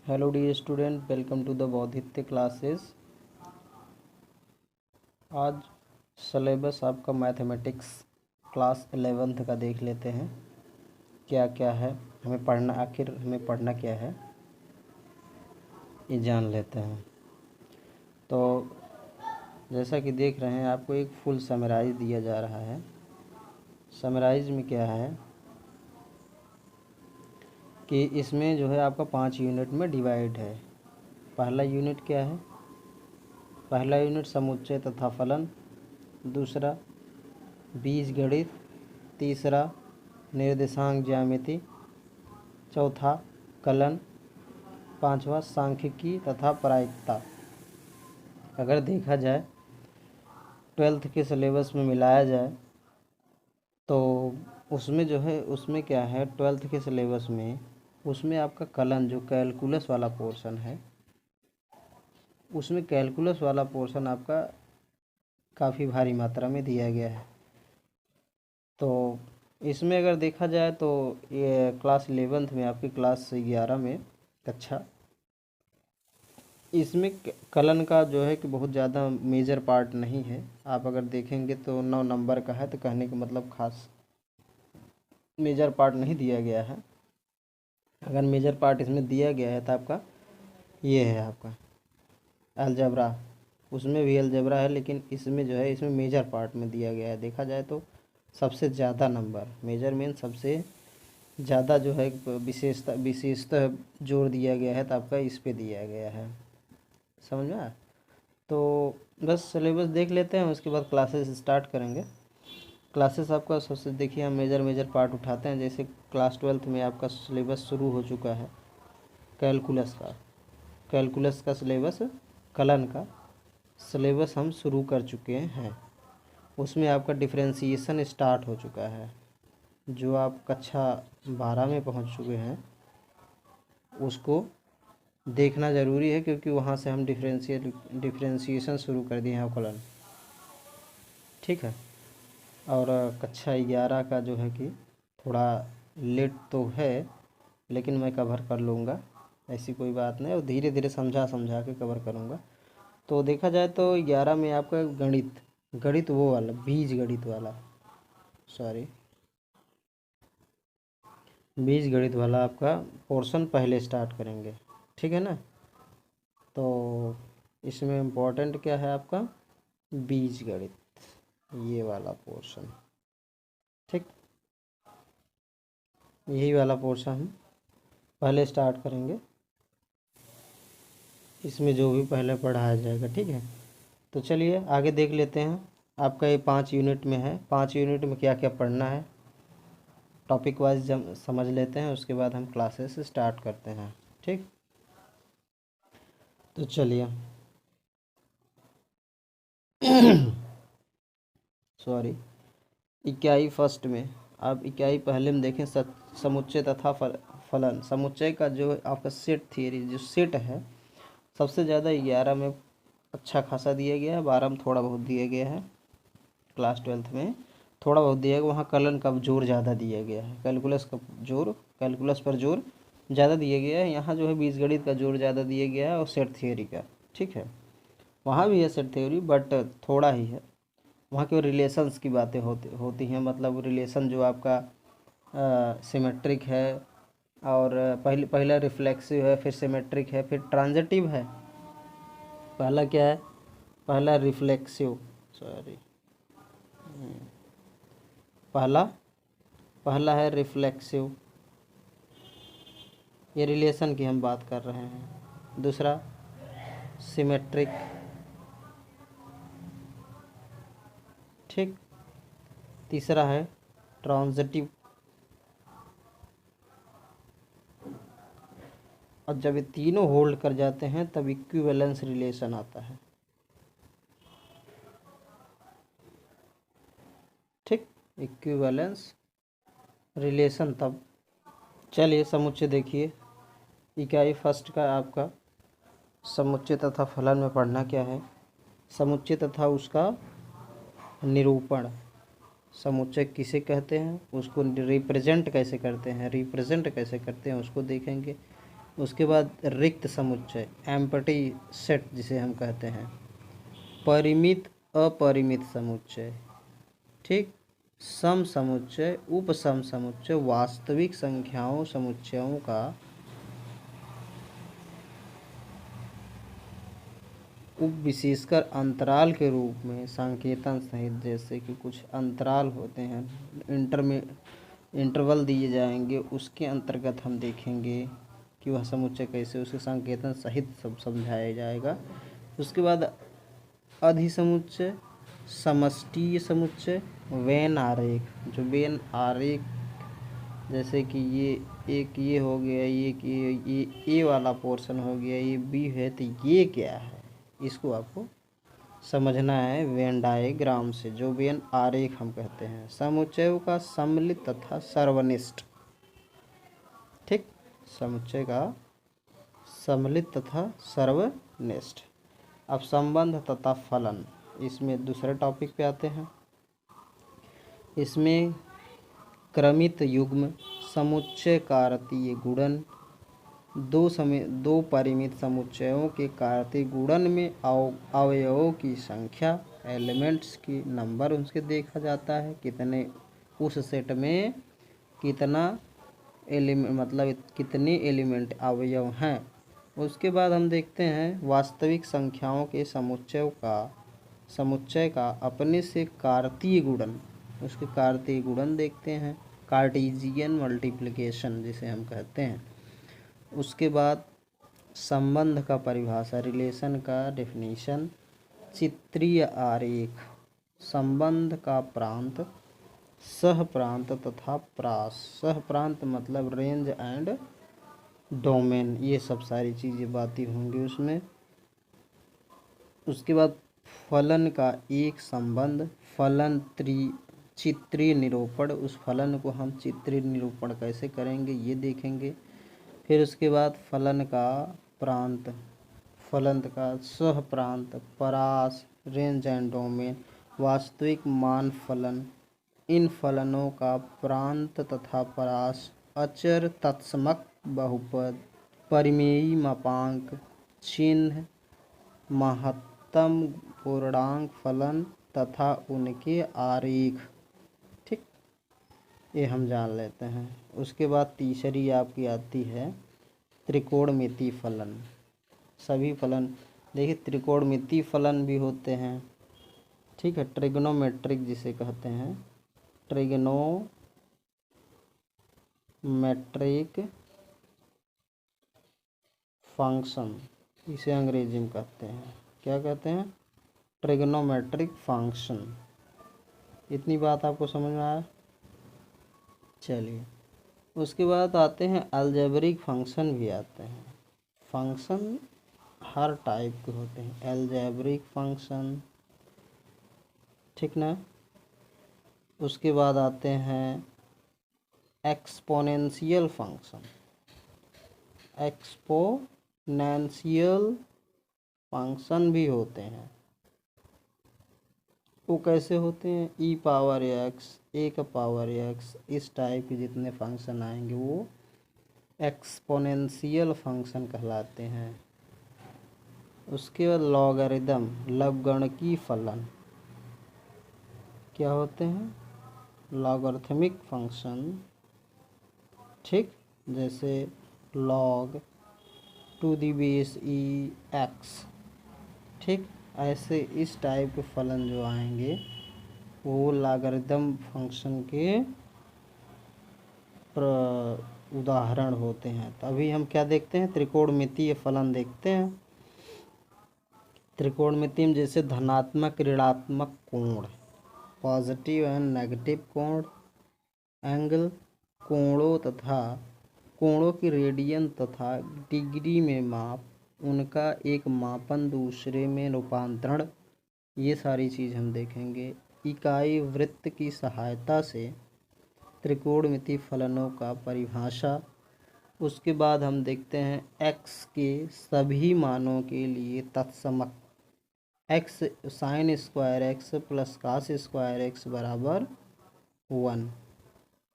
Hello dear student, welcome to the Bauddhitya classes. आज syllabus आपका mathematics class 11th का देख लेते हैं। क्या क्या है हमें पढ़ना, आखिर हमें पढ़ना क्या है ये जान लेते हैं। तो जैसा कि देख रहे हैं, आपको एक फुल समराइज दिया जा रहा है। समराइज में क्या है कि इसमें जो है आपका 5 यूनिट में डिवाइड है। पहला यूनिट क्या है? पहला यूनिट समुच्चय तथा फलन, दूसरा बीजगणित, तीसरा निर्देशांक ज्यामिति, चौथा कलन, पांचवा सांख्यिकी तथा प्रायिकता। अगर देखा जाए 12th के सिलेबस में मिलाया जाए तो उसमें जो है, उसमें क्या है 12th के सिलेबस में, उसमें आपका कलन जो कैलकुलस वाला पोर्शन है, उसमें कैलकुलस वाला पोर्शन आपका काफ़ी भारी मात्रा में दिया गया है। तो इसमें अगर देखा जाए तो ये क्लास 11th में, आपकी क्लास 11 में कक्षा, इसमें कलन का जो है कि बहुत ज़्यादा मेजर पार्ट नहीं है। आप अगर देखेंगे तो 9 नंबर का है, तो कहने का मतलब खास मेजर पार्ट नहीं दिया गया है। अगर मेजर पार्ट इसमें दिया गया है तो आपका ये है आपका अलजबरा, उसमें भी अलजबरा है, लेकिन इसमें जो है, इसमें मेजर पार्ट में दिया गया है। देखा जाए तो सबसे ज़्यादा नंबर, मेजर मीन सबसे ज़्यादा जो है विशेषता जोर दिया गया है, तो आपका इस पे दिया गया है। समझ में आया? तो बस सिलेबस देख लेते हैं, उसके बाद क्लासेस स्टार्ट करेंगे। क्लासेस आपका सबसे देखिए, हम मेजर पार्ट उठाते हैं। जैसे क्लास 12th में आपका सिलेबस शुरू हो चुका है कैलकुलस का सिलेबस, कलन का सिलेबस हम शुरू कर चुके हैं। उसमें आपका डिफरेंशिएशन स्टार्ट हो चुका है। जो आप कक्षा 12 में पहुंच चुके हैं उसको देखना ज़रूरी है, क्योंकि वहाँ से हम डिफरेंशिएशन शुरू कर दिए हैं अवकलन। ठीक है। और कक्षा 11 का जो है कि थोड़ा लेट तो है, लेकिन मैं कवर कर लूँगा, ऐसी कोई बात नहीं, और धीरे धीरे समझा के कवर करूँगा। तो देखा जाए तो 11 में आपका गणित वो वाला, बीज गणित वाला, बीज गणित वाला आपका पोर्शन पहले स्टार्ट करेंगे। ठीक है ना? तो इसमें इम्पोर्टेंट क्या है आपका? बीज गणित, ये वाला पोर्शन। ठीक, यही वाला पोर्शन हम पहले स्टार्ट करेंगे। इसमें जो भी पहले पढ़ाया जाएगा। ठीक है, तो चलिए आगे देख लेते हैं। आपका ये 5 यूनिट में है। 5 यूनिट में क्या क्या पढ़ना है टॉपिक वाइज समझ लेते हैं, उसके बाद हम क्लासेस स्टार्ट करते हैं। ठीक, तो चलिए सॉरी, इकाई फर्स्ट में, आप इकाई पहले में देखें समुच्चय तथा फलन। समुच्चय का जो आपका सेट थियरी, जो सेट है, सबसे ज़्यादा 11 में अच्छा खासा दिया गया है, 12 में थोड़ा बहुत दिया गया है, क्लास 12th में थोड़ा बहुत दिया गया। वहाँ कलन का जोर ज़्यादा दिया गया है, कैलकुलस पर जोर ज़्यादा दिया गया है। यहाँ जो है बीजगणित का जोर ज़्यादा दिया गया है, और सेट थियरी का। ठीक है, वहाँ भी है सेट थ्योरी, बट थोड़ा ही है। वहाँ के रिलेशंस की बातें होती हैं, मतलब रिलेशन जो आपका सिमेट्रिक है, और पहला रिफ्लेक्सिव है, फिर सिमेट्रिक है, फिर ट्रांजिटिव है। पहला क्या है? पहला रिफ्लेक्सिव, सॉरी, पहला है रिफ्लेक्सिव, ये रिलेशन की हम बात कर रहे हैं। दूसरा सिमेट्रिक। ठीक, तीसरा है ट्रांजिटिव। और जब ये तीनों होल्ड कर जाते हैं तब इक्विवेलेंस रिलेशन आता है। ठीक, इक्विवेलेंस रिलेशन तब। चलिए समुच्चय देखिए, इकाई फर्स्ट का आपका समुच्चय तथा फलन में पढ़ना क्या है? समुच्चय तथा उसका निरूपण। समुच्चय किसे कहते हैं, उसको रिप्रेजेंट कैसे करते हैं, उसको देखेंगे। उसके बाद रिक्त समुच्चय, एम्प्टी सेट जिसे हम कहते हैं, परिमित अपरिमित समुच्चय, ठीक, सम समुच्चय, उपसम समुच्चय, वास्तविक संख्याओं समुच्चयों का उप विशेषकर अंतराल के रूप में संकेतन सहित, जैसे कि कुछ अंतराल होते हैं, इंटरवल दिए जाएंगे, उसके अंतर्गत हम देखेंगे कि वह समुच्चय कैसे, उसके संकेतन सहित सब समझाया जाएगा। उसके बाद अधिसमुच्चय, समष्टीय समुच्चय, वेन आरेख, जो वेन आरेख जैसे कि ये हो गया, ये वाला पोर्शन हो गया, ये बी है, तो ये क्या है, इसको आपको समझना है वेन डायग्राम से, जो वेन आरेख हम कहते हैं। समुच्चयों का सम्मिलित तथा सर्वनिष्ठ, ठीक, समुच्चय का सम्मिलित तथा सर्वनिष्ठ। अब संबंध तथा फलन, इसमें दूसरे टॉपिक पे आते हैं। इसमें क्रमित युग्म, समुच्चय कार्तीय गुणन, दो परिमित समुच्चयों के कार्तीय गुणन में अवयवों की संख्या, एलिमेंट्स की नंबर उसके देखा जाता है, कितने उस सेट में कितना एलिमेंट, मतलब कितने एलिमेंट अवयव हैं। उसके बाद हम देखते हैं वास्तविक संख्याओं के समुच्चय का अपने से कार्तीय गुणन, उसके कार्तीय गुणन देखते हैं, कार्टेशियन मल्टीप्लिकेशन जिसे हम कहते हैं। उसके बाद संबंध का परिभाषा, रिलेशन का डेफिनेशन, चित्रीय आरेख, संबंध का प्रांत, सह प्रांत तथा प्रास, सह प्रांत मतलब रेंज एंड डोमेन, ये सब सारी चीज़ें बातें होंगी उसमें। उसके बाद फलन का एक संबंध, फलन चित्रीय निरूपण, उस फलन को हम चित्रीय निरूपण कैसे करेंगे ये देखेंगे। फिर उसके बाद फलन का प्रांत, फलन का सह प्रांत, परास, रेंज एंड डोमेन, वास्तविक मान फलन, इन फलनों का प्रांत तथा परास, अचर तत्समक बहुपद, परिमेयी मापांक, चिन्ह, महत्तम पूर्णांक फलन तथा उनके आरेख, ठीक, ये हम जान लेते हैं। उसके बाद तीसरी आपकी आती है त्रिकोणमितीय फलन। सभी फलन देखिए, त्रिकोणमितीय फलन भी होते हैं, ठीक है, ट्रिग्नोमेट्रिक जिसे कहते हैं, ट्रिग्नोमेट्रिक फंक्शन, इसे अंग्रेजी में कहते हैं, क्या कहते हैं, ट्रिग्नोमेट्रिक फंक्शन। इतनी बात आपको समझ में आया। चलिए, उसके बाद आते हैं अलजेब्रिक फंक्शन भी आते हैं। फंक्शन हर टाइप के होते हैं, अलजेब्रिक फंक्शन, ठीक ना। उसके बाद आते हैं एक्सपोनेंशियल फंक्शन, एक्सपोनेंशियल फंक्शन भी होते हैं। वो कैसे होते हैं, ई पावर एक्स, ए का पावर एक्स, इस टाइप के जितने फंक्शन आएंगे वो एक्सपोनेंशियल फंक्शन कहलाते हैं। उसके बाद लॉगरिदम, लघुगणकीय फलन, क्या होते हैं, लॉगरिथमिक फंक्शन, ठीक, जैसे log to the base e x, ठीक, ऐसे इस टाइप के फलन जो आएंगे वो लॉगरिथम फंक्शन के उदाहरण होते हैं। तो अभी हम क्या देखते हैं, त्रिकोणमितीय फलन देखते हैं। त्रिकोणमिति में जैसे धनात्मक ऋणात्मक कोण, पॉजिटिव एंड नेगेटिव कोण, एंगल, कोणों तथा कोणों की रेडियन तथा डिग्री में माप, उनका एक मापन दूसरे में रूपांतरण, ये सारी चीज़ हम देखेंगे। इकाई वृत्त की सहायता से त्रिकोणमिति फलनों का परिभाषा। उसके बाद हम देखते हैं x के सभी मानों के लिए तत्समक, x sine square x plus cos square x बराबर 1।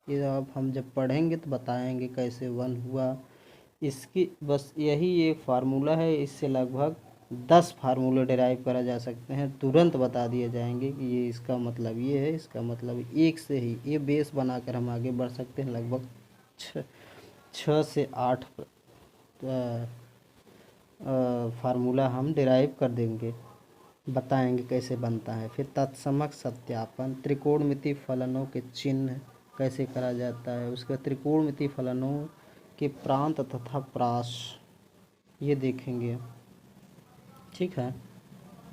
ये अब हम जब पढ़ेंगे तो बताएंगे कैसे 1 हुआ। इसकी बस यही एक फार्मूला है, इससे लगभग 10 फार्मूले डिराइव करा जा सकते हैं, तुरंत बता दिए जाएंगे कि ये इसका मतलब ये है, इसका मतलब एक से ही ये बेस बनाकर हम आगे बढ़ सकते हैं। लगभग 6 से 8 फार्मूला हम डिराइव कर देंगे, बताएंगे कैसे बनता है। फिर तत्समक सत्यापन, त्रिकोणमिति फलनों के चिन्ह कैसे करा जाता है, उसके त्रिकोणमिति फलनों के प्रांत तथा प्रास ये देखेंगे, ठीक है।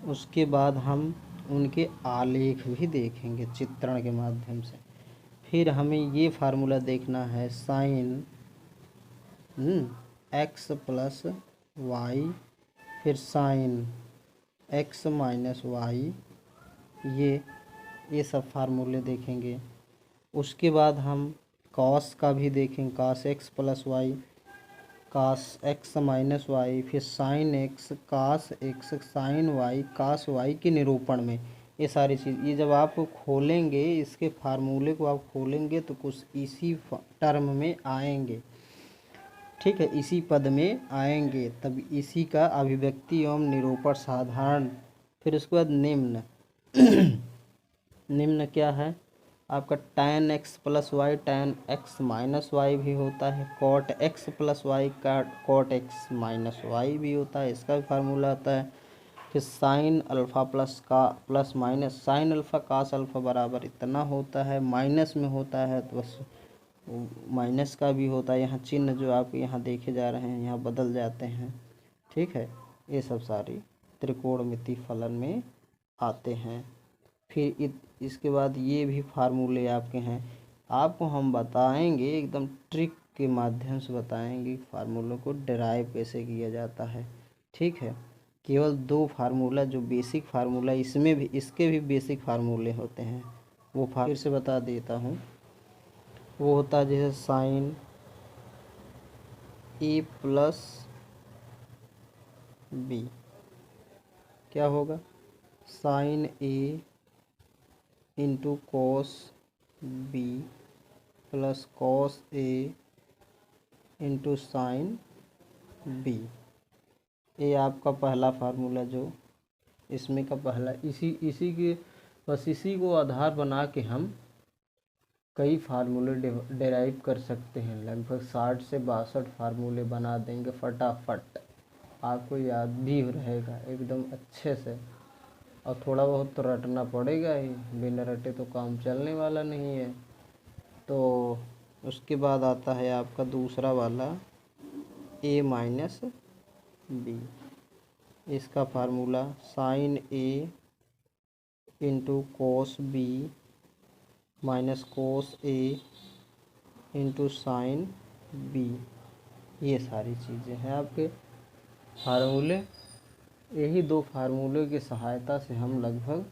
उसके बाद हम उनके आलेख भी देखेंगे चित्रण के माध्यम से। फिर हमें ये फार्मूला देखना है साइन एक्स प्लस वाई, फिर साइन एक्स माइनस वाई, ये सब फार्मूले देखेंगे। उसके बाद हम कॉस का भी देखेंगे, cos x plus y, cos x minus y, फिर sine x, cos x, sine y, cos y के निरूपण में ये सारी चीज़, ये जब आप खोलेंगे इसके फार्मूले को आप खोलेंगे तो कुछ इसी टर्म में आएंगे, ठीक है, इसी पद में आएंगे, तब इसी का अभिव्यक्ति एवं निरूपण साधारण। फिर उसके बाद निम्न निम्न क्या है आपका, tan x plus y, tan x minus y भी होता है, cot x प्लस वाई का cot x माइनस वाई भी होता है, इसका भी फार्मूला आता है। फिर साइन अल्फ़ा प्लस का plus minus sine alpha cos alpha बराबर इतना होता है, माइनस में होता है तो बस माइनस का भी होता है। यहाँ चिन्ह जो आप यहाँ देखे जा रहे हैं यहाँ बदल जाते हैं, ठीक है। ये सब सारी त्रिकोणमिति फलन में आते हैं। फिर इसके बाद ये भी फार्मूले आपके हैं, आपको हम बताएंगे एकदम ट्रिक के माध्यम से बताएंगे फार्मूलों को डिराइव कैसे किया जाता है, ठीक है। केवल 2 फार्मूला जो बेसिक फार्मूला, इसमें भी इसके भी बेसिक फार्मूले होते हैं, वो फिर से बता देता हूँ। वो होता है जैसे साइन ए प्लस बी, क्या होगा, sine a into cos b plus cos a into sine b. ये आपका पहला फार्मूला जो इसमें का पहला, इसी के बस इसी को आधार बना के हम कई फार्मूले डिराइव कर सकते हैं। लगभग 60 से 62 फार्मूले बना देंगे फटाफट, आपको याद भी रहेगा एकदम अच्छे से। और थोड़ा बहुत तो रटना पड़ेगा ही, बिना रटे तो काम चलने वाला नहीं है। तो उसके बाद आता है आपका दूसरा वाला a माइनस बी, इसका formula sine a into cos b minus cos a into sine b. ये सारी चीज़ें हैं आपके फार्मूले। यही 2 फार्मूले की सहायता से हम लगभग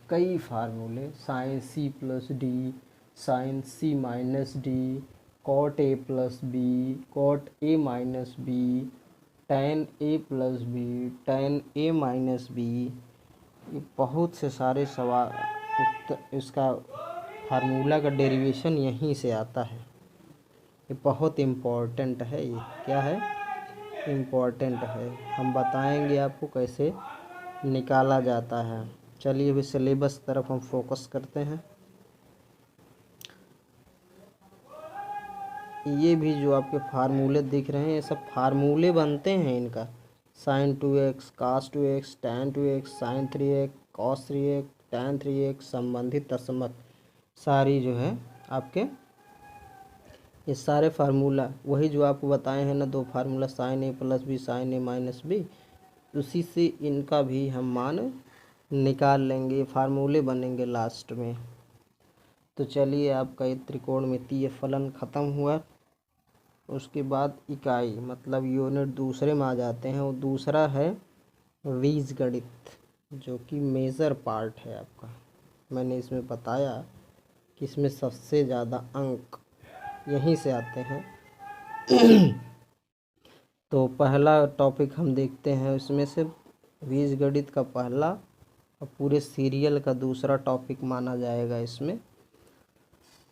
कई फार्मूले, sine C plus D, sine C minus D, cot A plus B, cot A minus B, tan A plus B, tan A minus B, ये बहुत से सारे सवाल, इसका फार्मूला का डेरिवेशन यहीं से आता है। ये बहुत इम्पोर्टेंट है, ये क्या है, इम्पोर्टेंट है। हम बताएंगे आपको कैसे निकाला जाता है। चलिए अभी सिलेबस तरफ हम फोकस करते हैं। ये भी जो आपके फार्मूले दिख रहे हैं ये सब फार्मूले बनते हैं इनका, sine 2x, cos 2x, tan 2x, sine 3x, cos 3x, tan 3x, संबंधित तत्समक सारी जो है आपके ये सारे फार्मूला वही जो आपको बताए हैं ना, 2 फार्मूला साइन ए प्लस बी, साइन ए माइनस बी, उसी से इनका भी हम मान निकाल लेंगे, फार्मूले बनेंगे लास्ट में। तो चलिए आपका ये त्रिकोणमितीय फलन ख़त्म हुआ। उसके बाद इकाई मतलब यूनिट दूसरे में आ जाते हैं। वो दूसरा है बीजगणित, जो कि मेजर पार्ट है आपका। मैंने इसमें बताया कि इसमें सबसे ज़्यादा अंक यहीं से आते हैं। तो पहला टॉपिक हम देखते हैं, उसमें से बीजगणित का पहला और पूरे सीरियल का दूसरा टॉपिक माना जाएगा इसमें।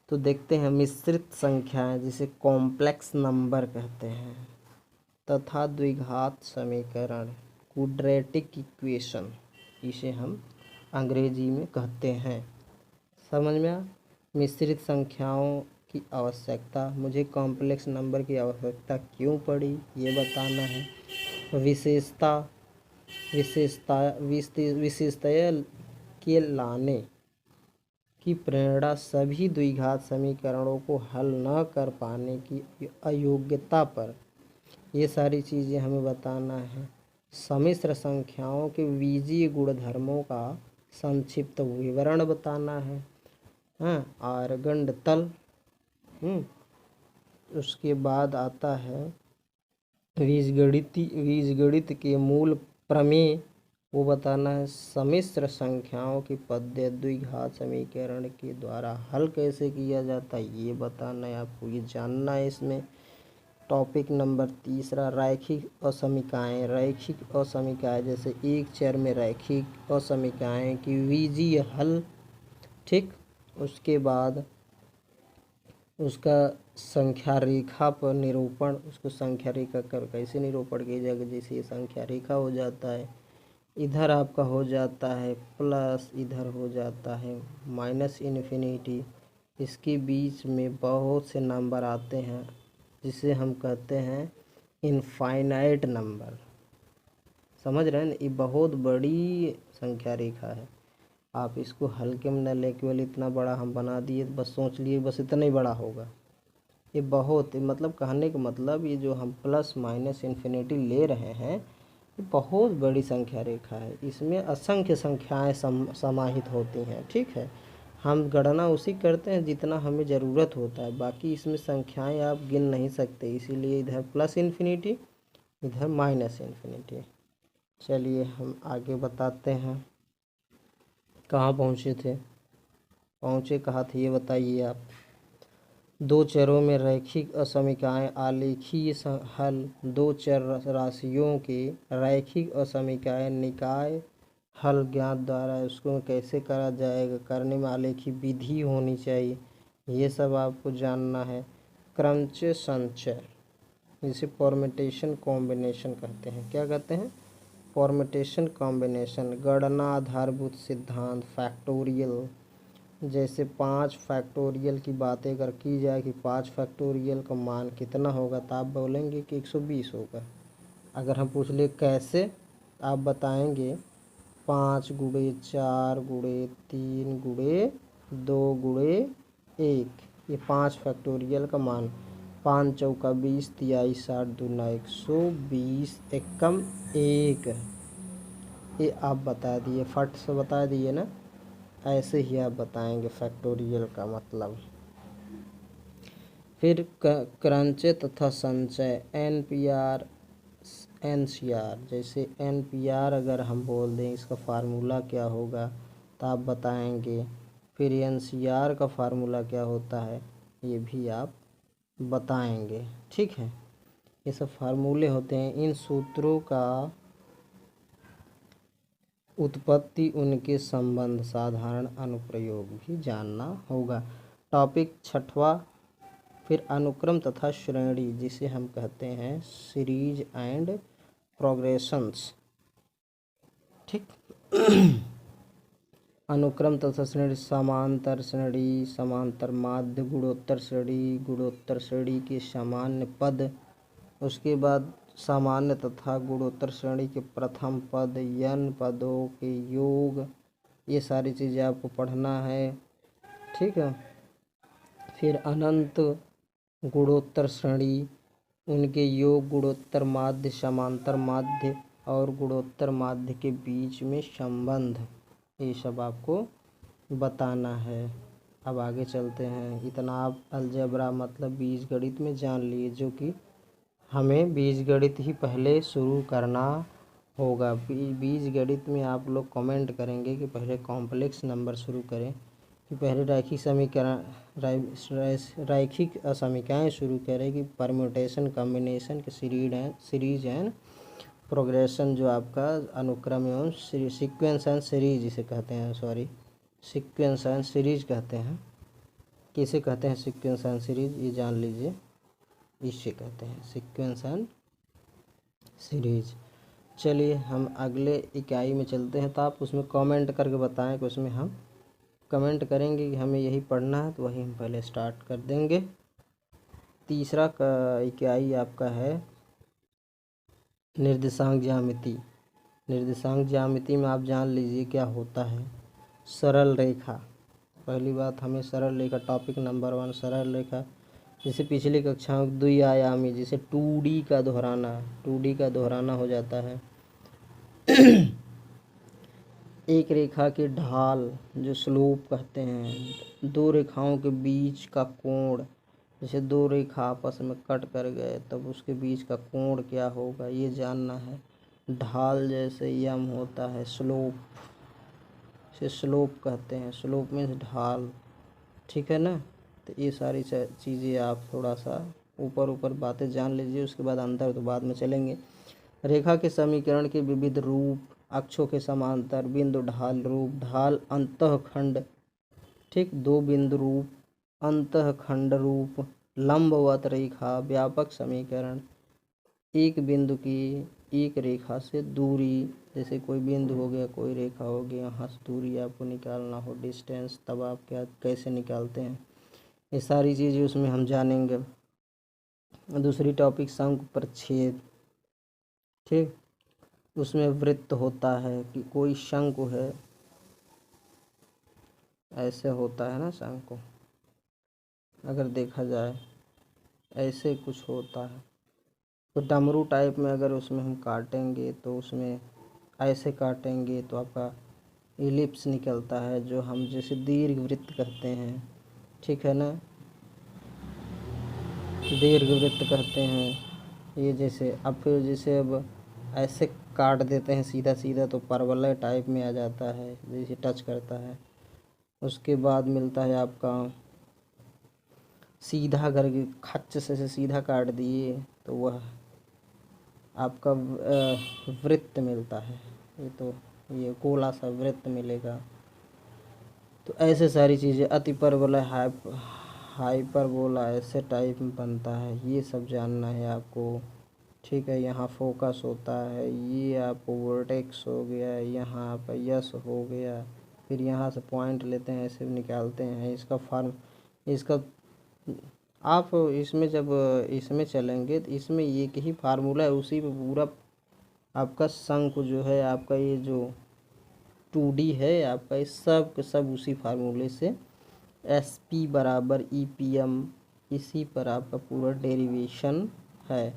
तो देखते हैं मिश्रित संख्याएं, जिसे कॉम्प्लेक्स नंबर कहते हैं। तथा द्विघात समीकरण, क्वाड्रेटिक इक्वेशन, इसे हम अंग्रेजी में कहते हैं। समझ में आया? मिश्रित संख्याओं की आवश्यकता, मुझे कॉम्प्लेक्स नंबर की आवश्यकता क्यों पड़ी ये बताना है। विशेषता के लाने की प्रेरणा, सभी द्विघात समीकरणों को हल न कर पाने की अयोग्यता पर, ये सारी चीज़ें हमें बताना है। सम्मिश्र संख्याओं के बीजीय गुणधर्मों का संक्षिप्त विवरण बताना है। हाँ, आर्गंड तल। उसके बाद आता है बीजगणित के मूल प्रमेय, वो बताना है। सम्मिश्र संख्याओं की पद्य द्विघात समीकरण के द्वारा हल कैसे किया जाता है ये बताना है आपको, ये जानना है इसमें। टॉपिक नंबर 3, रैखिक असमीकाएँ। रैखिक असमीकाएँ जैसे एक चर में रैखिक असमीकाएँ की बीजीय हल। ठीक, उसके बाद उसका संख्या रेखा पर निरूपण, उसको संख्या रेखा कर कैसे निरूपण किया जाएगा, जैसे ये संख्या रेखा हो जाता है, इधर आपका हो जाता है प्लस, इधर हो जाता है माइनस इन्फिनिटी, इसके बीच में बहुत से नंबर आते हैं जिसे हम कहते हैं इनफाइनाइट नंबर। समझ रहे हैं ना? ये बहुत बड़ी संख्या रेखा है, आप इसको हल्के में न ले केवल इतना बड़ा हम बना दिए, बस सोच लिए बस इतना ही बड़ा होगा। ये बहुत, मतलब कहने का मतलब ये जो हम प्लस माइनस इन्फिनिटी ले रहे हैं, ये बहुत बड़ी संख्या रेखा है, इसमें असंख्य संख्याएं समाहित होती हैं। ठीक है, हम गणना उसी करते हैं जितना हमें ज़रूरत होता है, बाकी इसमें संख्याएं आप गिन नहीं सकते, इसीलिए इधर प्लस इन्फिनिटी, इधर माइनस इन्फिनिटी। चलिए हम आगे बताते हैं, कहाँ पहुँचे थे, पहुँचे कहाँ थे ये बताइए आप। दो चरों में रैखिक असमीकाएँ, आलेखीय हल। दो चर राशियों के रैखिक असमीकाएँ निकाय हल ज्ञात द्वारा, उसको कैसे करा जाएगा, करने में आलेखी विधि होनी चाहिए, ये सब आपको जानना है। क्रमचय संचय, जिसे परम्यूटेशन कॉम्बिनेशन कहते हैं। क्या कहते हैं? Permutation combination. गणना आधारभूत सिद्धांत, फैक्टोरियल, जैसे 5 फैक्टोरियल की बातें अगर की जाए कि 5 फैक्टोरियल का मान कितना होगा, तो आप बोलेंगे कि 120 होगा। अगर हम पूछ ले कैसे, आप बताएंगे 5 गुणे 4 गुणे 3 गुणे 2 गुणे 1, ये 5 फैक्टोरियल का मान। 5 चौका 20, 23 60, दूना 120, एकम 1, ये आप बता दिए, फट से बता दिए ना। ऐसे ही आप बताएंगे फैक्टोरियल का मतलब। फिर क्रंचय तथा संचय, NPR NCR, जैसे NPR अगर हम बोल दें इसका फार्मूला क्या होगा तो आप बताएंगे। फिर NCR का फार्मूला क्या होता है ये भी आप बताएंगे। ठीक है, ये सब फार्मूले होते हैं। इन सूत्रों का उत्पत्ति, उनके संबंध, साधारण अनुप्रयोग भी जानना होगा। टॉपिक 6वां, फिर अनुक्रम तथा श्रेणी, जिसे हम कहते हैं सीरीज एंड प्रोग्रेशंस। ठीक, अनुक्रम तथा श्रेणी, समांतर श्रेणी, समांतर माध्य, गुणोत्तर श्रेणी, गुणोत्तर श्रेणी के सामान्य पद, उसके बाद सामान्य तथा गुणोत्तर श्रेणी के प्रथम पद, n पदों के योग, ये सारी चीज़ें आपको पढ़ना है। ठीक है, फिर अनंत गुणोत्तर श्रेणी, उनके योग, गुणोत्तर माध्य, समांतर माध्य और गुणोत्तर माध्य के बीच में संबंध, ये सब आपको बताना है। अब आगे चलते हैं। इतना आप अलजेब्रा मतलब बीजगणित में जान लिए, जो कि हमें बीजगणित ही पहले शुरू करना होगा। बीजगणित में आप लोग कमेंट करेंगे कि पहले कॉम्प्लेक्स नंबर शुरू करें कि पहले रैखिक समीकरण, रैखिक असमीकाएँ शुरू करें कि परम्यूटेशन कॉम्बिनेशन के सीरीज एंड प्रोग्रेशन, जो आपका अनुक्रम एवं सीक्वेंस एंड सीरीज जिसे कहते हैं, सॉरी सीक्वेंस एंड सीरीज कहते हैं। किसे कहते हैं सीक्वेंस एंड सीरीज, ये जान लीजिए, इसे कहते हैं सीक्वेंस एंड सीरीज। चलिए हम अगले इकाई में चलते हैं, तो आप उसमें कमेंट करके बताएं कि उसमें हम कमेंट करेंगे कि हमें यही पढ़ना है, तो वही हम पहले स्टार्ट कर देंगे। तीसरा इकाई आपका है निर्देशांक ज्यामिति। निर्देशांक ज्यामिति में आप जान लीजिए क्या होता है। सरल रेखा, पहली बात हमें सरल रेखा, टॉपिक नंबर 1 सरल रेखा। जैसे पिछली कक्षा में द्विआयामी, जैसे 2D का दोहराना, 2D का दोहराना हो जाता है। एक रेखा की ढाल जो स्लोप कहते हैं, दो रेखाओं के बीच का कोण, जैसे दो रेखा आपस में कट कर गए तब उसके बीच का कोण क्या होगा ये जानना है। ढाल जैसे यम होता है, स्लोप से स्लोप कहते हैं, स्लोप में ढाल, ठीक है ना। तो ये सारी चीज़ें आप थोड़ा सा ऊपर ऊपर बातें जान लीजिए, उसके बाद अंदर तो बाद में चलेंगे। रेखा के समीकरण के विविध रूप, अक्षों के समांतर, बिंदु ढाल रूप, ढाल अंतःखंड, ठीक, दो बिंदु रूप, अंतःखंड रूप, लंबवत रेखा, व्यापक समीकरण, एक बिंदु की एक रेखा से दूरी, जैसे कोई बिंदु हो गया कोई रेखा हो गया, यहाँ से दूरी आपको निकालना हो, डिस्टेंस, तब आप क्या कैसे निकालते हैं, ये सारी चीज़ें उसमें हम जानेंगे। दूसरी टॉपिक शंकु प्रच्छेद, ठीक, उसमें वृत्त होता है कि कोई शंकु है, ऐसे होता है ना शंकु, अगर देखा जाए ऐसे कुछ होता है, तो डमरू टाइप में अगर उसमें हम काटेंगे तो उसमें ऐसे काटेंगे तो आपका इलिप्स निकलता है, जो हम जैसे दीर्घ वृत्त कहते हैं, ठीक है ना, दीर्घ वृत्त कहते हैं। ये जैसे अब फिर जैसे अब ऐसे काट देते हैं सीधा सीधा तो परवलय टाइप में आ जाता है, जैसे टच करता है। उसके बाद मिलता है आपका सीधा करके खच्च से सीधा काट दिए तो वह आपका वृत्त मिलता है, ये तो ये गोला सा वृत्त मिलेगा। तो ऐसे सारी चीज़ें, अति परवलय, हाइपरबोला ऐसे टाइप में बनता है, ये सब जानना है आपको, ठीक है। यहाँ फोकस होता है, ये आपको वर्टेक्स हो गया, यहाँ आपका यस हो गया, फिर यहाँ से पॉइंट लेते हैं ऐसे निकालते हैं, इसका फॉर्म, इसका आप इसमें जब इसमें चलेंगे तो इसमें एक ही फार्मूला है, उसी पे पूरा आपका शंकु जो है, आपका ये जो 2D है आपका, इस सब सब उसी फार्मूले से SP बराबर EPM, इसी पर आपका पूरा डेरिवेशन है,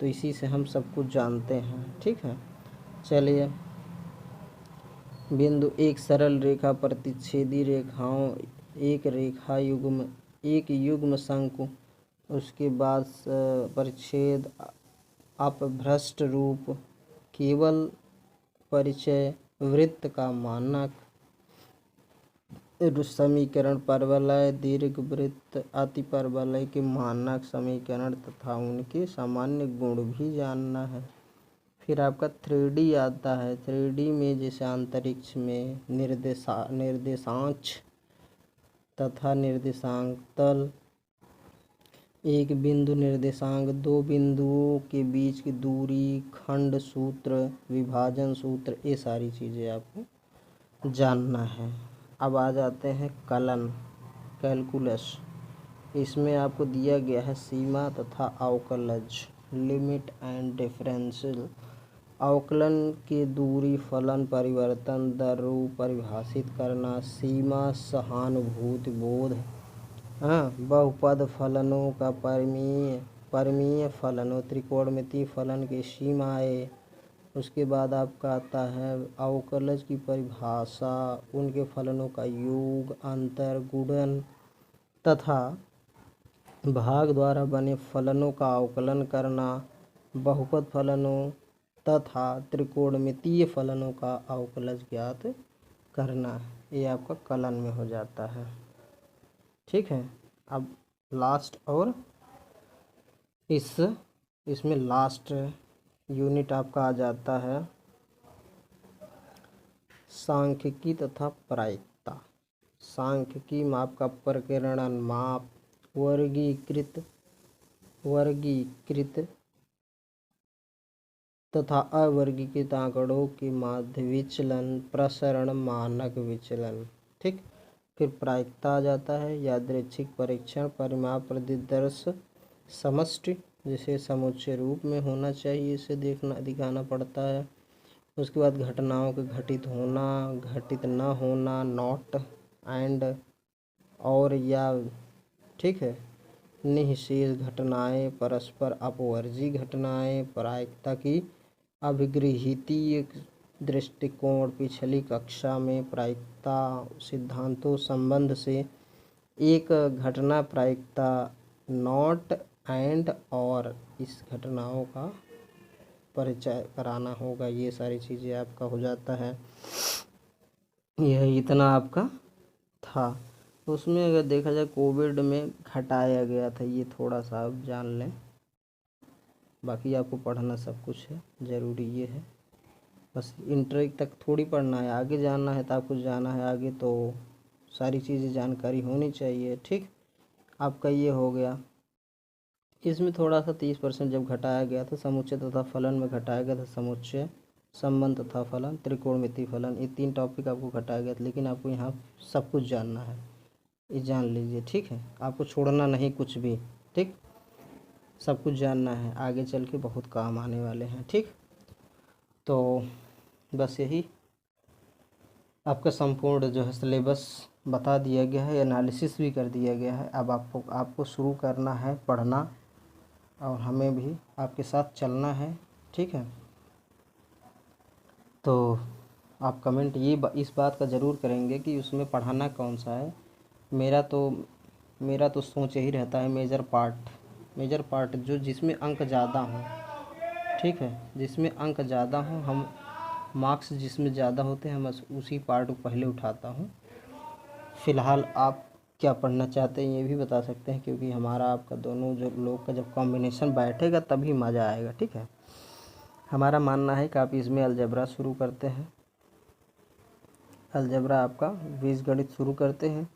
तो इसी से हम सब कुछ जानते हैं, ठीक है। चलिए, बिंदु एक सरल रेखा प्रतिच्छेदी रेखाओं, एक रेखा युग्म, एक युग्म शंकु, उसके बाद परिच्छेद, अपभ्रष्ट रूप, केवल परिचय, वृत्त का मानक, समीकरण, परवलय, दीर्घवृत्त, अति परवलय के मानक समीकरण तथा उनके सामान्य गुण भी जानना है। फिर आपका 3D आता है, 3D में जैसे अंतरिक्ष में निर्देशांश तथा निर्देशांक तल, एक बिंदु निर्देशांक, दो बिंदुओं के बीच की दूरी, खंड सूत्र, विभाजन सूत्र, ये सारी चीज़ें आपको जानना है। अब आ जाते हैं कलन, कैलकुलस। इसमें आपको दिया गया है सीमा तथा अवकलज, लिमिट एंड डिफरेंशियल, अवकलन की दूरी, फलन परिवर्तन दर रूप परिभाषित करना, सीमा सहानुभूति बोध, हाँ, बहुपद फलनों का परिमीय फलनों, त्रिकोणमितीय फलन की सीमाएं, उसके बाद आपका आता है अवकलज की परिभाषा, उनके फलनों का योग, अंतर, गुणन तथा भाग द्वारा बने फलनों का अवकलन करना, बहुपद फलनों तथा त्रिकोणमितीय फलनों का अवकलज ज्ञात करना, ये आपका कलन में हो जाता है, ठीक है। अब लास्ट और इसमें लास्ट यूनिट आपका आ जाता है सांख्यिकी तथा प्रायिकता। सांख्यिकी माप का प्रकीर्णन माप, वर्गीकृत तथा अवर्गीकृत आंकड़ों के माध्य विचलन, प्रसरण मानक विचलन। ठीक, फिर प्रायिकता आ जाता है, यादृच्छिक परीक्षण, परिमाप प्रतिदर्श समष्टि, जिसे समुच्चय रूप में होना चाहिए, इसे दिखाना पड़ता है। उसके बाद घटनाओं के घटित होना, घटित न होना, नॉट एंड और या, ठीक है, निःशेष घटनाएं, परस्पर अपवर्जी घटनाएं, प्रायिकता की अभिगृहीतीय दृष्टिकोण। पिछली कक्षा में प्रायिकता सिद्धांतों संबंध से एक घटना प्रायिकता, नॉट एंड और इस घटनाओं का परिचय कराना होगा। ये सारी चीज़ें आपका हो जाता है। यह इतना आपका था। उसमें अगर देखा जाए कोविड में घटाया गया था, ये थोड़ा सा आप जान लें। बाकी आपको पढ़ना सब कुछ है, ज़रूरी ये है। बस इंटर तक थोड़ी पढ़ना है, आगे जाना है तो आपको जाना है आगे, तो सारी चीज़ें जानकारी होनी चाहिए। ठीक, आपका ये हो गया। इसमें थोड़ा सा 30% जब घटाया गया था, समुच्चय तथा फलन में घटाया गया था, समुच्चय, संबंध तथा फलन, त्रिकोणमिति फलन, ये 3 टॉपिक आपको घटाया गया था। लेकिन आपको यहाँ सब कुछ जानना है, ये जान लीजिए। ठीक है, आपको छोड़ना नहीं कुछ भी। ठीक, सब कुछ जानना है, आगे चल के बहुत काम आने वाले हैं। ठीक, तो बस यही आपका संपूर्ण जो है सिलेबस बता दिया गया है, एनालिसिस भी कर दिया गया है। अब आपको शुरू करना है पढ़ना, और हमें भी आपके साथ चलना है। ठीक है, तो आप कमेंट इस बात का ज़रूर करेंगे कि उसमें पढ़ाना कौन सा है। मेरा तो सोच यही रहता है मेजर पार्ट जो जिसमें अंक ज़्यादा हों। ठीक है, जिसमें अंक ज़्यादा हों, हम मार्क्स जिसमें ज़्यादा होते हैं, हम उसी पार्ट को पहले उठाता हूँ। फ़िलहाल आप क्या पढ़ना चाहते हैं ये भी बता सकते हैं, क्योंकि हमारा आपका दोनों जो लोग का जब कॉम्बिनेशन बैठेगा तभी मज़ा आएगा। ठीक है, हमारा मानना है कि आप इसमें अलजेब्रा शुरू करते हैं। अलजेब्रा आपका बीजगणित शुरू करते हैं।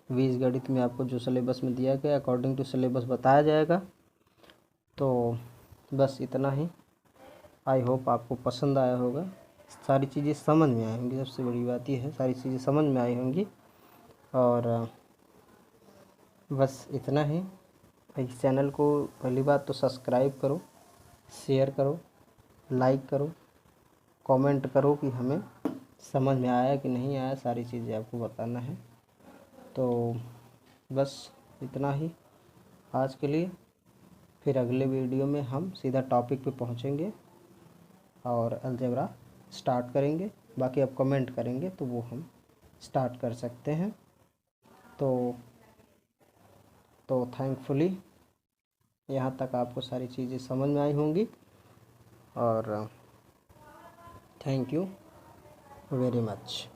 बीजगणित में आपको जो सिलेबस में दिया गया अकॉर्डिंग टू सिलेबस बताया जाएगा। तो बस इतना ही। आई होप आपको पसंद आया होगा, सारी चीज़ें समझ में आई होंगी। सबसे बड़ी बात ये है, सारी चीज़ें समझ में आई होंगी। और बस इतना ही। इस चैनल को पहली बात तो सब्सक्राइब करो, शेयर करो, लाइक करो, कमेंट करो कि हमें समझ में आया कि नहीं आया, सारी चीज़ें आपको बताना है। तो बस इतना ही आज के लिए। फिर अगले वीडियो में हम सीधा टॉपिक पे पहुँचेंगे और अलजेब्रा स्टार्ट करेंगे। बाकी आप कमेंट करेंगे तो वो हम स्टार्ट कर सकते हैं। तो थैंकफुली यहाँ तक आपको सारी चीज़ें समझ में आई होंगी। और थैंक यू वेरी मच।